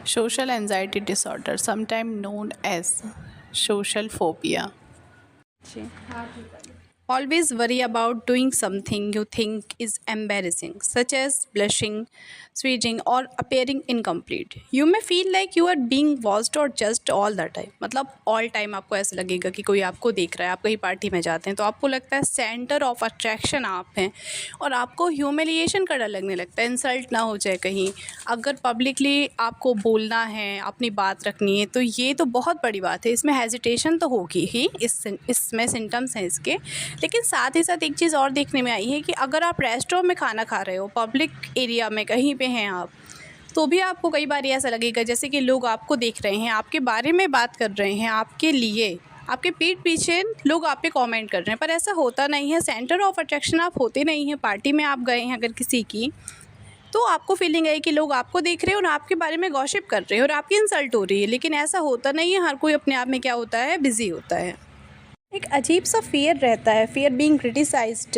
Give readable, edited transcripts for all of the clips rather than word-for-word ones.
Social anxiety disorder, sometimes known as social phobia. Always worry about doing something you think is embarrassing, such as blushing, sweating, or appearing incomplete. You may feel like you are being watched or judged all the time. मतलब all time आपको ऐसा लगेगा कि कोई आपको देख रहा है. आप कहीं पार्टी में जाते हैं तो आपको लगता है सेंटर ऑफ अट्रैक्शन आप हैं और आपको ह्यूमिलिएशन का डर लगने लगता है, इंसल्ट ना हो जाए कहीं. अगर पब्लिकली आपको बोलना है, अपनी बात रखनी है, तो ये तो बहुत बड़ी बात है. इसमें हेजिटेशन तो होगी ही, इसमें सिम्टम्स हैं इसके. लेकिन साथ ही साथ एक चीज़ और देखने में आई है कि अगर आप रेस्टोरेंट में खाना खा रहे हो, पब्लिक एरिया में कहीं पे हैं आप, तो भी आपको कई बार ऐसा लगेगा जैसे कि लोग आपको देख रहे हैं, आपके बारे में बात कर रहे हैं, आपके लिए, आपके पीठ पीछे लोग आप पे कमेंट कर रहे हैं. पर ऐसा होता नहीं है. सेंटर ऑफ अट्रैक्शन आप होते नहीं हैं. पार्टी में आप गए हैं अगर किसी की, तो आपको फीलिंग है कि लोग आपको देख रहे हैं और आपके बारे में गॉसिप कर रहे हैं और आपकी इंसल्ट हो रही है. लेकिन ऐसा होता नहीं है. हर कोई अपने आप में क्या होता है, बिज़ी होता है. एक अजीब सा फ़ियर रहता है, फ़ियर बीइंग क्रिटिसाइज्ड.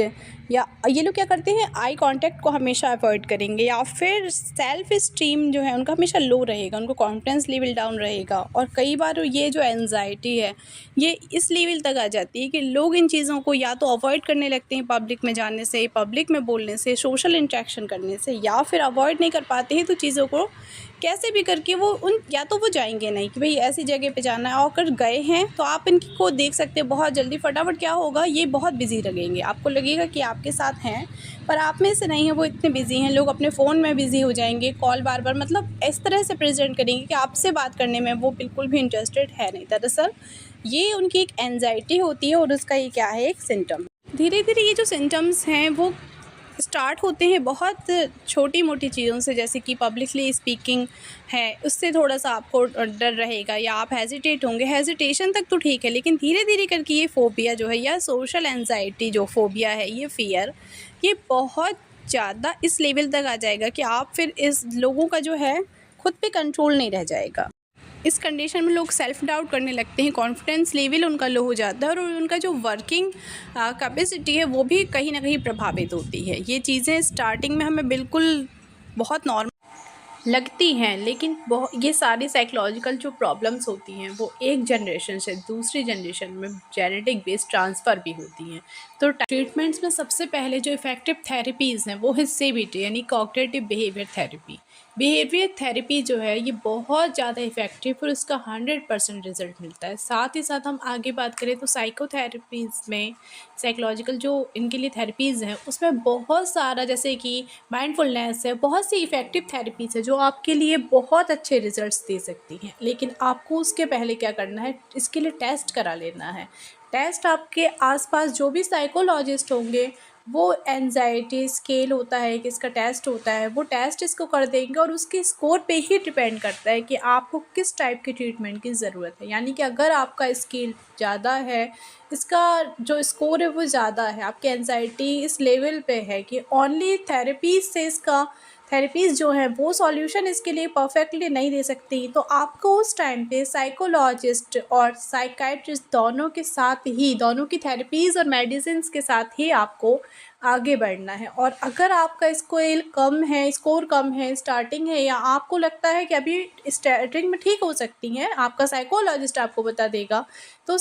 या ये लोग क्या करते हैं, आई कांटेक्ट को हमेशा अवॉइड करेंगे, या फिर सेल्फ इस्टीम जो है उनका हमेशा लो रहेगा, उनको कॉन्फिडेंस लेवल डाउन रहेगा. और कई बार ये जो एंजाइटी है ये इस लेवल तक आ जाती है कि लोग इन चीज़ों को या तो अवॉइड करने लगते हैं पब्लिक में जाने से, पब्लिक में बोलने से, सोशल इंटरेक्शन करने से, या फिर अवॉइड नहीं कर पाते हैं तो चीज़ों को कैसे भी करके वो या तो वो जाएंगे नहीं कि भाई ऐसी जगह पे जाना है. और अगर गए हैं तो आप इनको देख सकते हैं बहुत जल्दी फटाफट क्या होगा, ये बहुत बिजी लगेंगे. आपको लगेगा कि आपके साथ हैं पर आप में से नहीं है, वो इतने बिजी हैं. लोग अपने फ़ोन में बिजी हो जाएंगे, कॉल बार बार, मतलब इस तरह से प्रेजेंट करेंगे कि आपसे बात करने में वो बिल्कुल भी इंटरेस्टेड है नहीं. दरअसल ये उनकी एक एंजाइटी होती है और उसका ये क्या है, एक सिम्टम. धीरे धीरे ये जो सिम्टम्स हैं वो स्टार्ट होते हैं बहुत छोटी मोटी चीज़ों से, जैसे कि पब्लिकली स्पीकिंग है, उससे थोड़ा सा आपको डर रहेगा या आप हेजिटेट होंगे. हेजिटेशन तक तो ठीक है, लेकिन धीरे धीरे करके ये फ़ोबिया जो है, या सोशल एंजाइटी जो फ़ोबिया है, ये फ़ियर, ये बहुत ज़्यादा इस लेवल तक आ जाएगा कि आप फिर इस लोगों का जो है खुद पे कंट्रोल नहीं रह जाएगा. इस कंडीशन में लोग सेल्फ डाउट करने लगते हैं, कॉन्फिडेंस लेवल उनका लो हो जाता है और उनका जो वर्किंग कैपेसिटी है वो भी कहीं ना कहीं प्रभावित होती है. ये चीज़ें स्टार्टिंग में हमें बिल्कुल बहुत नॉर्मल लगती हैं, लेकिन ये सारी साइकोलॉजिकल जो प्रॉब्लम्स होती हैं वो एक जनरेशन से दूसरी जनरेशन में जेनेटिक बेस्ड ट्रांसफ़र भी होती हैं. तो ट्रीटमेंट्स में सबसे पहले जो इफ़ेक्टिव थेरेपीज़ हैं वो है CBT यानी cognitive behaviour therapy. Behaviour therapy जो है ये बहुत ज़्यादा इफ़ेक्टिव और उसका 100% रिज़ल्ट मिलता है. साथ ही साथ हम आगे बात करें तो साइकोथेरेपीज़ में, साइकोलॉजिकल जो इनके लिए थेरेपीज़ हैं उसमें बहुत सारा, जैसे कि माइंडफुलनेस है, बहुत सी इफ़ेक्टिव थेरेपीज़ है जो आपके लिए बहुत अच्छे रिज़ल्ट्स दे सकती हैं. लेकिन आपको उसके पहले क्या करना है, इसके लिए टेस्ट करा लेना है. टेस्ट आपके आसपास जो भी साइकोलॉजिस्ट होंगे वो एंजाइटी स्केल होता है कि इसका टेस्ट होता है, वो टेस्ट इसको कर देंगे और उसके स्कोर पे ही डिपेंड करता है कि आपको किस टाइप की ट्रीटमेंट की ज़रूरत है. यानी कि अगर आपका स्केल ज़्यादा है, इसका जो स्कोर है वो ज़्यादा है, आपकी एंजाइटी इस लेवल पे है कि ओनली थेरेपीज़ जो हैं वो सॉल्यूशन इसके लिए परफेक्टली नहीं दे सकती, तो आपको उस टाइम पे साइकोलॉजिस्ट और साइकाइट्रिस्ट दोनों के साथ ही, दोनों की थेरेपीज़ और मेडिसिन्स के साथ ही आपको आगे बढ़ना है. और अगर आपका स्कोर कम है, स्टार्टिंग है, या आपको लगता है कि अभी स्टार्टिंग में ठीक हो सकती हैं, आपका साइकोलॉजिस्ट आपको बता देगा, तो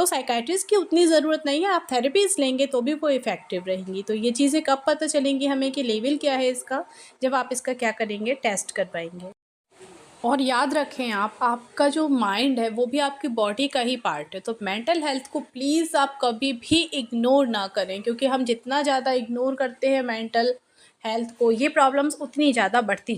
साइकाइट्रिस्ट की उतनी ज़रूरत नहीं है. आप थेरेपीज़ लेंगे तो भी वो इफ़ेक्टिव रहेंगी. तो ये चीज़ें कब पता चलेंगी हमें कि लेवल क्या है इसका, जब आप इसका क्या करेंगे, टेस्ट कर पाएंगे. और याद रखें आपका जो माइंड है वो भी आपकी बॉडी का ही पार्ट है. तो मेंटल हेल्थ को प्लीज़ आप कभी भी इग्नोर ना करें, क्योंकि हम जितना ज़्यादा इग्नोर करते हैं मेंटल हेल्थ को, ये प्रॉब्लम्स उतनी ज़्यादा बढ़ती